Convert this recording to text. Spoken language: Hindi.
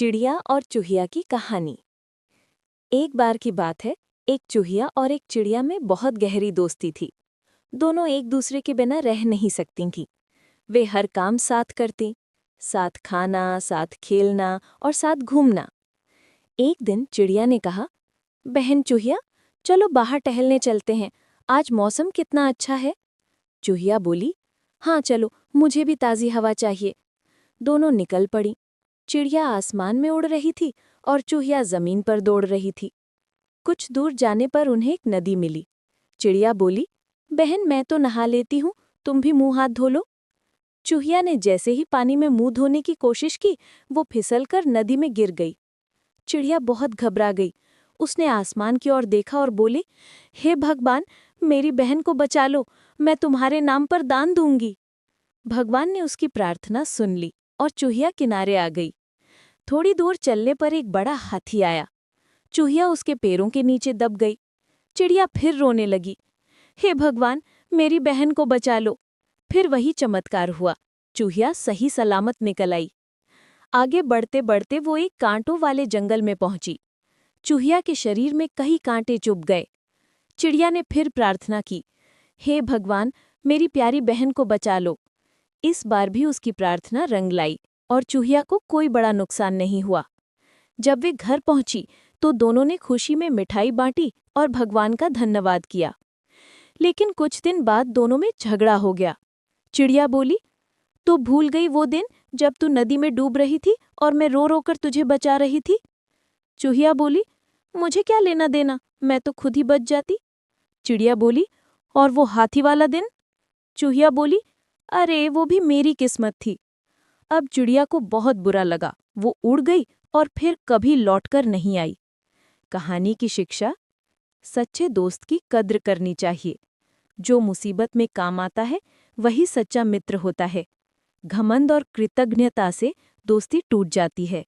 चिड़िया और चूहिया की कहानी। एक बार की बात है, एक चूहिया और एक चिड़िया में बहुत गहरी दोस्ती थी। दोनों एक दूसरे के बिना रह नहीं सकती थीं। वे हर काम साथ करती, साथ खाना, साथ खेलना और साथ घूमना। एक दिन चिड़िया ने कहा, बहन चूहिया, चलो बाहर टहलने चलते हैं, आज मौसम कितना अच्छा है। चूहिया बोली, हाँ चलो, मुझे भी ताज़ी हवा चाहिए। दोनों निकल पड़ी। चिड़िया आसमान में उड़ रही थी और चूहिया जमीन पर दौड़ रही थी। कुछ दूर जाने पर उन्हें एक नदी मिली। चिड़िया बोली, बहन मैं तो नहा लेती हूँ, तुम भी मुंह हाथ धो लो। चूहिया ने जैसे ही पानी में मुंह धोने की कोशिश की, वो फिसलकर नदी में गिर गई। चिड़िया बहुत घबरा गई। उसने आसमान की ओर देखा और बोली, हे भगवान, मेरी बहन को बचा लो, मैं तुम्हारे नाम पर दान दूंगी। भगवान ने उसकी प्रार्थना सुन ली और चूहिया किनारे आ गई। थोड़ी दूर चलने पर एक बड़ा हाथी आया। चूहिया उसके पैरों के नीचे दब गई। चिड़िया फिर रोने लगी, हे भगवान, मेरी बहन को बचा लो। फिर वही चमत्कार हुआ, चूहिया सही सलामत निकल आई। आगे बढ़ते बढ़ते वो एक कांटों वाले जंगल में पहुंची। चूहिया के शरीर में कई कांटे चुभ गए। चिड़िया ने फिर प्रार्थना की, हे भगवान, मेरी प्यारी बहन को बचा लो। इस बार भी उसकी प्रार्थना रंग लाई और चूहिया को कोई बड़ा नुकसान नहीं हुआ। जब वे घर पहुंची तो दोनों ने खुशी में मिठाई बांटी और भगवान का धन्यवाद किया। लेकिन कुछ दिन बाद दोनों में झगड़ा हो गया। चिड़िया बोली, तू भूल गई वो दिन जब तू नदी में डूब रही थी और मैं रो रो कर तुझे बचा रही थी। चूहिया बोली, मुझे क्या लेना देना, मैं तो खुद ही बच जाती। चिड़िया बोली, और वो हाथी वाला दिन? चूहिया बोली, अरे वो भी मेरी किस्मत थी। अब चिड़िया को बहुत बुरा लगा, वो उड़ गई और फिर कभी लौटकर नहीं आई। कहानी की शिक्षा, सच्चे दोस्त की कद्र करनी चाहिए। जो मुसीबत में काम आता है वही सच्चा मित्र होता है। घमंड और कृतज्ञता से दोस्ती टूट जाती है।